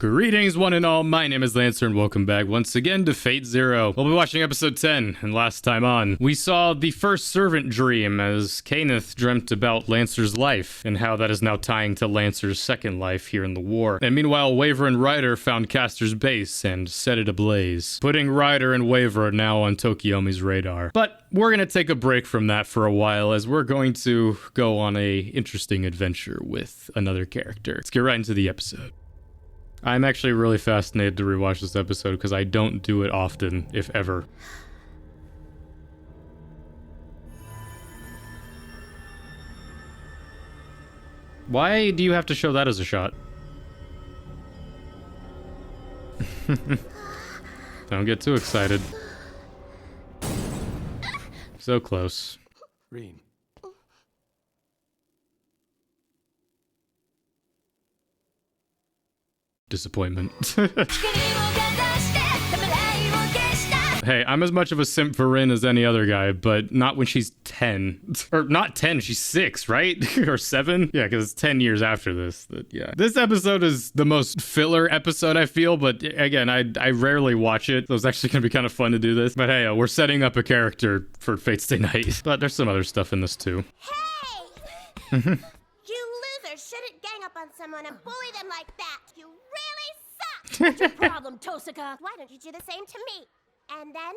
Greetings one and all, my name is Lancer and welcome back once again to Fate Zero. We'll be watching episode 10, and last time on, we saw the first servant dream as Kenneth dreamt about Lancer's life, and how that is now tying to Lancer's second life here in the war. And meanwhile, Waver and Ryder found Caster's base and set it ablaze, putting Ryder and Waver now on Tokiomi's radar. But we're gonna take a break from that for a while, as we're going to go on a interesting adventure with another character. Let's get right into the episode. I'm actually really fascinated to rewatch this episode because I don't do it often, if ever. Why do you have to show that as a shot? Don't get too excited. So close. Rin. Disappointment. Hey, I'm as much of a simp for Rin as any other guy, but not when she's 10. Or not 10, she's 6, right? Or 7? Yeah, because it's 10 years after this. Yeah. This episode is the most filler episode, I feel, but again, I rarely watch it, so it's actually going to be kind of fun to do this. But hey, we're setting up a character for Fate's Day Night. But there's some other stuff in this too. Hey! You losers shouldn't gang up on someone and bully them like that. You really suck. What's your problem, Tohsaka? Why don't you do the same to me? And then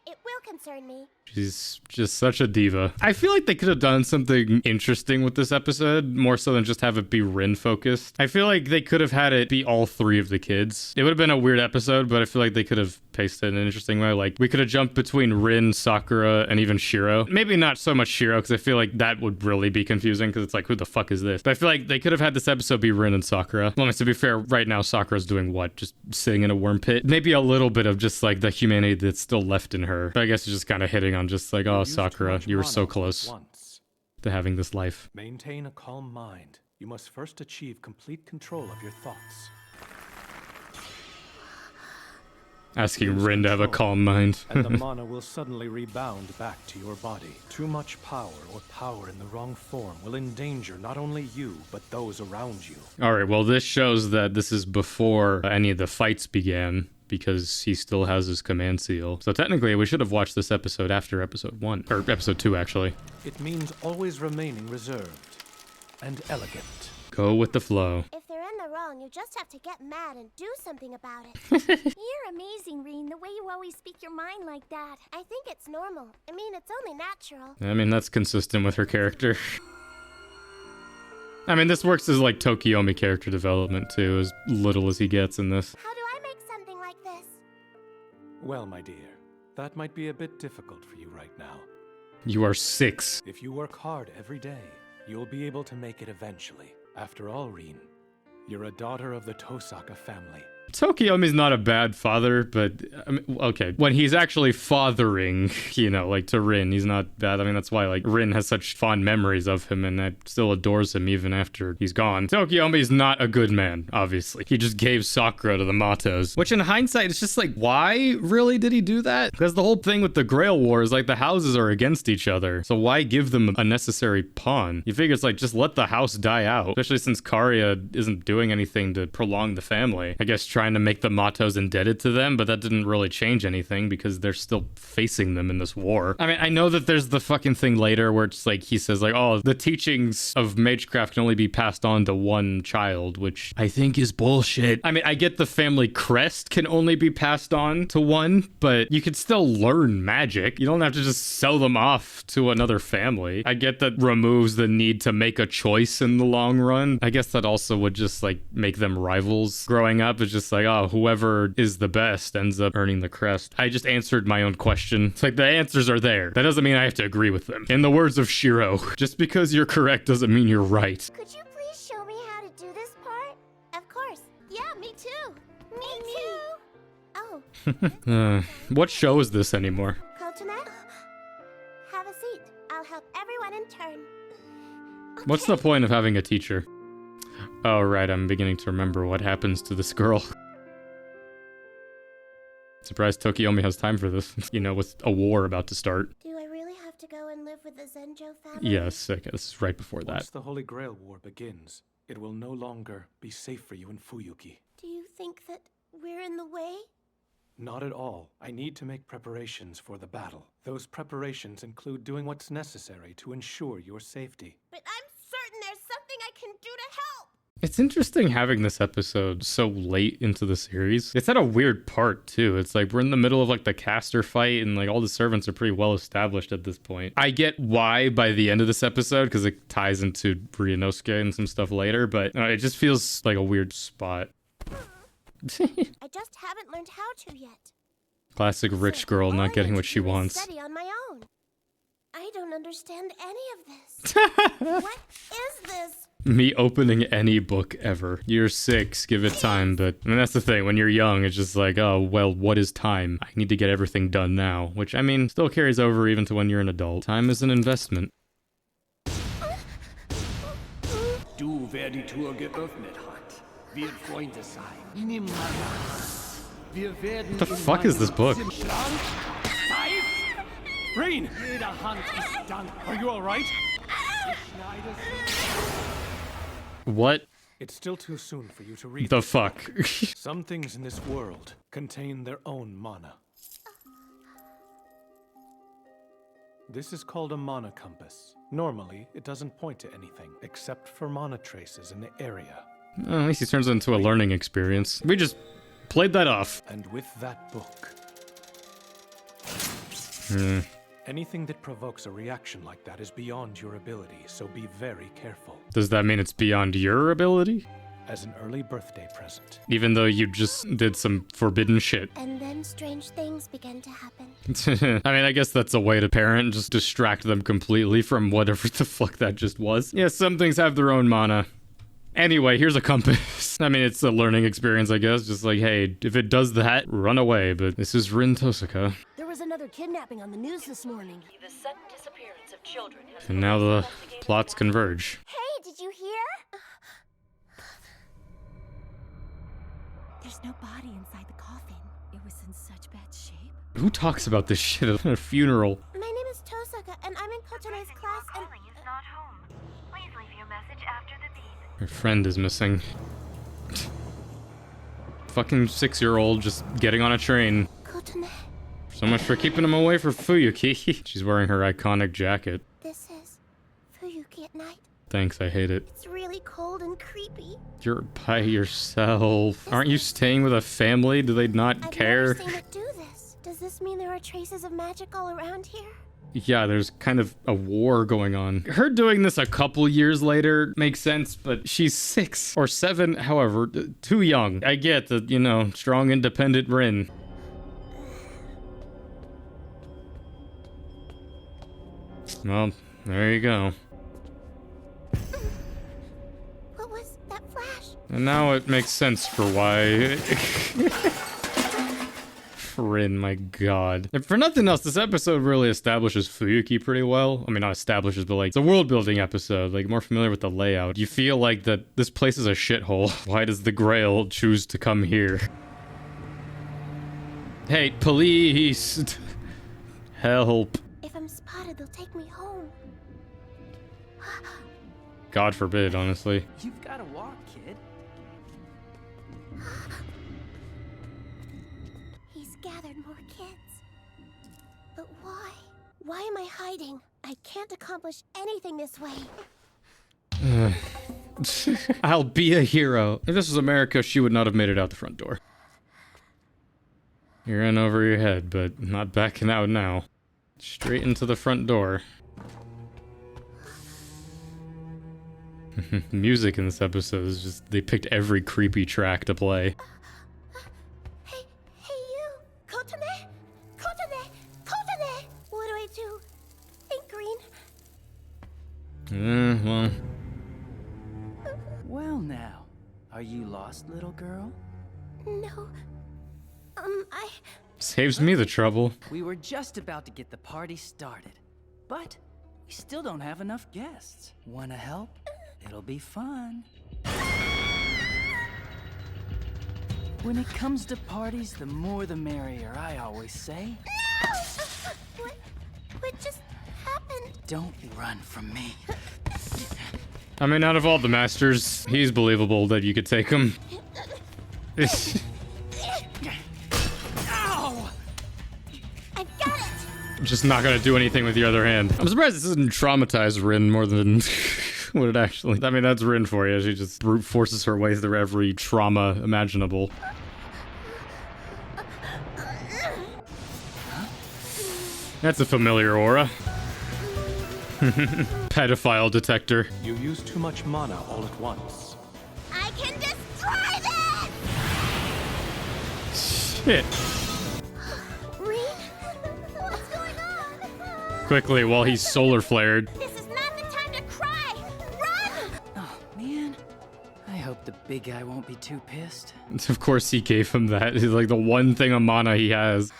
it will concern me. She's just such a diva. I feel like they could have done something interesting with this episode, more so than just have it be Rin focused. I feel like they could have had it be all three of the kids. It would have been a weird episode, but I feel like they could have paced it in an interesting way. Like, we could have jumped between Rin, Sakura, and even Shiro. Maybe not so much Shiro, because I feel like that would really be confusing, because it's like, who the fuck is this? But I feel like they could have had this episode be Rin and Sakura. Well, to be fair, right now, Sakura's doing what? Just sitting in a worm pit? Maybe a little bit of just, like, the humanity that's still left in her. But I guess it's just kind of hitting on just like, oh, Sakura, you were so close to having this life. Maintain a calm mind. You must first achieve complete control of your thoughts. Asking Rin to have a calm mind. And the mana will suddenly rebound back to your body. Too much power or power in the wrong form will endanger not only you, but those around you. Alright, well this shows that this is before any of the fights began, because he still has his command seal. So technically, we should have watched this episode after episode 1. Or episode 2, actually. It means always remaining reserved and elegant. Go with the flow. If they're in the wrong, you just have to get mad and do something about it. You're amazing, Rin, the way you always speak your mind like that. I think it's normal. I mean, it's only natural. I mean, that's consistent with her character. I mean, this works as like Tokiomi character development too, as little as he gets in this. How do I make something like this? Well, my dear, that might be a bit difficult for you right now. You are 6. If you work hard every day, you'll be able to make it eventually. After all, Rin, you're a daughter of the Tohsaka family. Tokiomi's not a bad father, but, I mean, okay, when he's actually fathering, you know, like, to Rin, he's not bad. I mean, that's why, like, Rin has such fond memories of him, and still adores him even after he's gone. Tokiomi's not a good man, obviously. He just gave Sakura to the Matos, which in hindsight, it's just like, why really did he do that? Because the whole thing with the Grail War is, like, the houses are against each other, so why give them a necessary pawn? You figure it's like, just let the house die out, especially since Karia isn't doing anything to prolong the family. I guess trying to make the Matos indebted to them, but that didn't really change anything because they're still facing them in this war. I mean, I know that there's the fucking thing later where it's like, he says like, oh, the teachings of magecraft can only be passed on to one child, which I think is bullshit. I mean, I get the family crest can only be passed on to one, but you can still learn magic. You don't have to just sell them off to another family. I get that removes the need to make a choice in the long run. I guess that also would just like make them rivals growing up. It's just like, oh, whoever is the best ends up earning the crest. I just answered my own question. It's like the answers are there. That doesn't mean I have to agree with them. In the words of Shiro, just because you're correct doesn't mean you're right. Could you please show me how to do this part? Of course. Yeah, me too. Me too. Oh. What show is this anymore? Kotonet? Have a seat. I'll help everyone in turn. What's the point of having a teacher? Oh, right, I'm beginning to remember what happens to this girl. Surprised Tokiomi has time for this, you know, with a war about to start. Do I really have to go and live with the Zenjo family? Yes, I guess right before that. Once the Holy Grail War begins, it will no longer be safe for you in Fuyuki. Do you think that we're in the way? Not at all. I need to make preparations for the battle. Those preparations include doing what's necessary to ensure your safety. But I'm certain there's something I can do to help! It's interesting having this episode so late into the series. It's at a weird part too. It's like we're in the middle of like the caster fight and like all the servants are pretty well established at this point. I get why by the end of this episode because it ties into Rin Tohsaka and some stuff later, but it just feels like a weird spot. I just haven't learned how to yet. Classic rich girl not getting what she wants. Study on my own. I don't understand any of this. What is this? Me opening any book ever. You're 6, give it time, but I mean, that's the thing. When you're young, it's just like, oh, well, what is time? I need to get everything done now, which I mean, still carries over even to when you're an adult. Time is an investment. Du wer die Tour geöffnet hat, wird Freunde sein. Nimmermehr. Wir werden What the fuck is this book? Rin! Jede Hand ist Dank. Are you alright? What It's still too soon for you to read. the fuck? Some things in this world contain their own mana. This is called a mana compass. Normally, it doesn't point to anything except for mana traces in the area. Well, at least he turns it into a learning experience. We just played that off. And with that book, Hmm. anything that provokes a reaction like that is beyond your ability, so be very careful. Does that mean it's beyond your ability? As an early birthday present. Even though you just did some forbidden shit. And then strange things began to happen. I mean, I guess that's a way to parent, just distract them completely from whatever the fuck that just was. Yeah, some things have their own mana. Anyway, here's a compass. I mean, it's a learning experience, I guess. Just like, hey, if it does that, run away. But this is Rin Tohsaka. There was another kidnapping on the news this morning. The sudden disappearance of children has And now the plots converge. Hey, did you hear? There's no body inside the coffin. It was in such bad shape. Who talks about this shit at a funeral? My name is Tohsaka, and I'm in Kotone's class, and... is not home. Please leave your message after the beep. Her friend is missing. Fucking 6-year-old just getting on a train. Kotone, So much for keeping him away from Fuyuki. She's wearing her iconic jacket. this is Fuyuki at night. Thanks, I hate it. It's really cold and creepy. You're by yourself. Aren't you staying with a family? Do they not I've care? never seen it do this. Does this mean there are traces of magic all around here? Yeah, there's kind of a war going on. Her doing this a couple years later makes sense, but she's 6 or 7, however, too young. I get that, you know, strong, independent Rin. Well, there you go. What was that flash? And now it makes sense for why... Rin, my god. And for nothing else, this episode really establishes Fuyuki pretty well. I mean, not establishes, but like, it's a world-building episode, like, more familiar with the layout. You feel like that this place is a shithole. Why does the Grail choose to come here? Hey, police! Help. If I'm spotted, they'll take me home. God forbid, honestly. You've got to walk, kid. He's gathered more kids. But why? Why am I hiding? I can't accomplish anything this way. I'll be a hero. If this was America, she would not have made it out the front door. You're in over your head, but not backing out now. Straight into the front door. Music in this episode is just, they picked every creepy track to play. Hey, you! Kotone! Kotone! Kotone! What do I do? Think green. Well, Well now, are you lost, little girl? No. saves me the trouble. We were just about to get the party started, but we still don't have enough guests. Wanna help? It'll be fun. When it comes to parties, the more the merrier, I always say. No! What just happened? Don't run from me. I mean, out of all the masters, he's believable that you could take him. Ow! I got it! I'm just not gonna do anything with the other hand. I'm surprised this doesn't traumatize Rin more than what it actually... I mean, that's Rin for you. She just brute forces her way through every trauma imaginable. That's a familiar aura. Pedophile detector. You use too much mana all at once. I can destroy this! Shit. Rin? What's going on? Quickly, while he's solar flared. This is not the time to cry! Run! Oh, man. I hope the big guy won't be too pissed. Of course he gave him that. It's like the one thing of mana he has.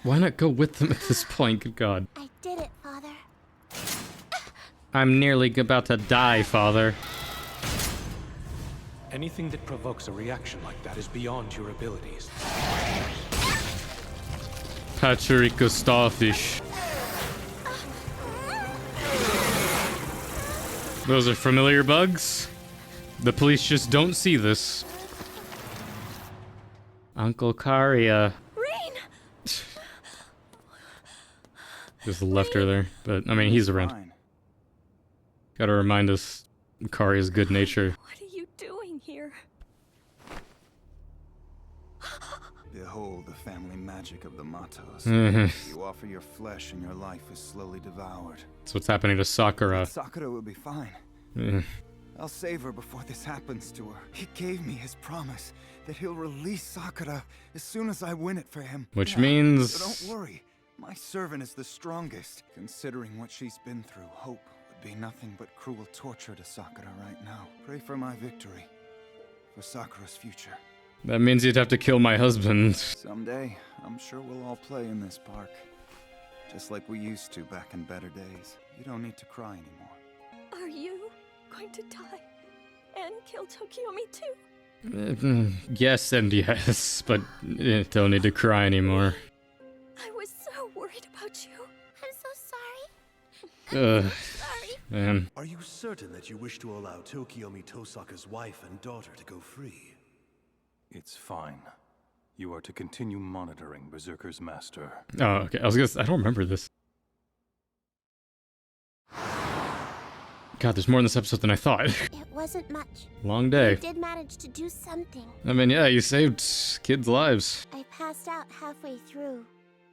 Why not go with them at this point? Good God. I did it, Father. I'm nearly about to die, Father. Anything that provokes a reaction like that is beyond your abilities. Patrick Starfish. Those are familiar bugs? The police just don't see this. Uncle Karia. Rin! Just left her there. But, I mean, he's around. Fine. Gotta remind us Karia's good nature. What are you doing here? Behold the family magic of the Matos. Mhm. You offer your flesh and your life is slowly devoured. That's what's happening to Sakura. Sakura will be fine. Eh. I'll save her before this happens to her. He gave me his promise that he'll release Sakura as soon as I win it for him. Which Yeah, means... So don't worry. My servant is the strongest. Considering what she's been through, hope would be nothing but cruel torture to Sakura right now. Pray for my victory. For Sakura's future. That means you'd have to kill my husband. Someday, I'm sure we'll all play in this park. Just like we used to back in better days. You don't need to cry anymore. Are you going to die and kill Tokiomi too? Yes and yes, but don't need to cry anymore. I was so worried about you. I'm so sorry. Ugh, Sorry. man. Are you certain that you wish to allow Tokiomi Tosaka's wife and daughter to go free? It's fine. You are to continue monitoring Berserker's master. Oh, okay. I don't remember this. God, there's more in this episode than I thought. It wasn't much. Long You day. did manage to do something. I mean, yeah, you saved kids' lives. I passed out halfway through.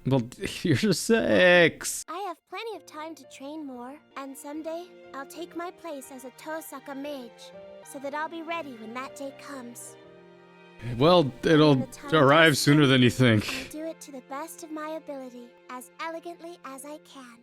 Well, you're just 6. I have plenty of time to train more, and someday I'll take my place as a Tohsaka mage, so that I'll be ready when that day comes. Well, it'll arrive sooner than you I'll think. do it to the best of my ability, as elegantly as I can.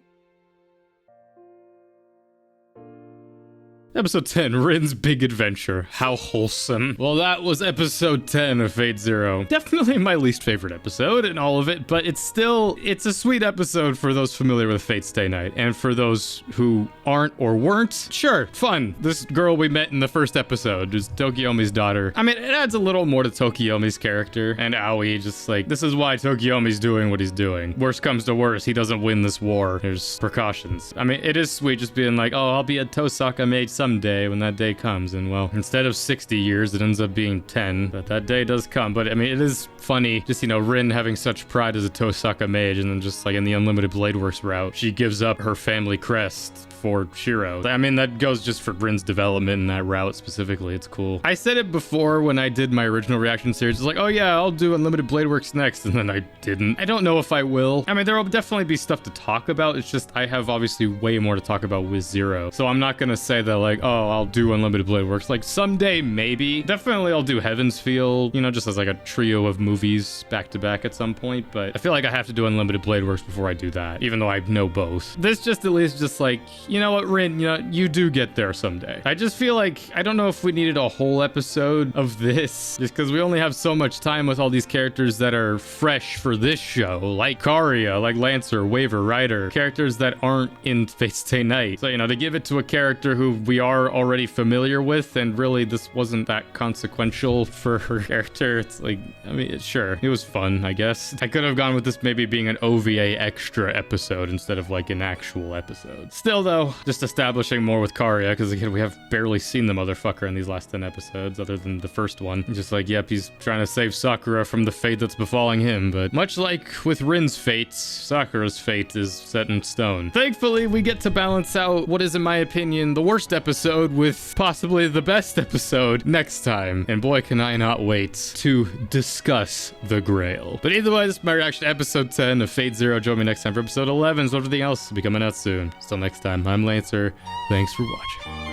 Episode 10, Rin's Big Adventure. How wholesome. Well, that was episode 10 of Fate Zero. Definitely my least favorite episode in all of it, but it's a sweet episode for those familiar with Fate Stay Night. And for those who aren't or weren't, sure, fun. This girl we met in the first episode is Tokiomi's daughter. I mean, it adds a little more to Tokiomi's character and Aoi, just like, this is why Tokiomi's doing what he's doing. Worst comes to worst, he doesn't win this war. There's precautions. I mean, it is sweet just being like, oh, I'll be a Tohsaka mage someday when that day comes. And well, instead of 60 years, it ends up being 10, but that day does come. But I mean, it is funny just, Rin having such pride as a Tohsaka mage, and then just like in the Unlimited Blade Works route, she gives up her family crest for Shiro. I mean, that goes just for Rin's development in that route specifically. It's cool. I said it before when I did my original reaction series. It's like, oh yeah, I'll do Unlimited Blade Works next, and then I didn't. I don't know if I will. I mean, there will definitely be stuff to talk about. It's just I have obviously way more to talk about with Zero. So I'm not gonna say that like, oh, I'll do Unlimited Blade Works. Like someday, maybe. Definitely I'll do Heaven's Feel, just as like a trio of movies back to back at some point. But I feel like I have to do Unlimited Blade Works before I do that, even though I know both. This just at least just like, you know what, Rin, you do get there someday. I just feel like, I don't know if we needed a whole episode of this, just because we only have so much time with all these characters that are fresh for this show, like Karia, like Lancer, Waver, Ryder, characters that aren't in Fate Stay Night. So, to give it to a character who we we are already familiar with, and really this wasn't that consequential for her character. It's like, I mean, sure, it was fun, I guess. I could have gone with this maybe being an OVA extra episode instead of like an actual episode. Still though, just establishing more with Karya, because again, we have barely seen the motherfucker in these last 10 episodes other than the first one. Just like, yep, he's trying to save Sakura from the fate that's befalling him, but much like with Rin's fate, Sakura's fate is set in stone. Thankfully, we get to balance out what is, in my opinion, the worst episode with possibly the best episode next time, and boy can I not wait to discuss the Grail. But either way, this is my reaction to episode 10 of Fate Zero. Join me next time for episode 11, so everything else will be coming out soon. Till next time, I'm Lancer. Thanks for watching.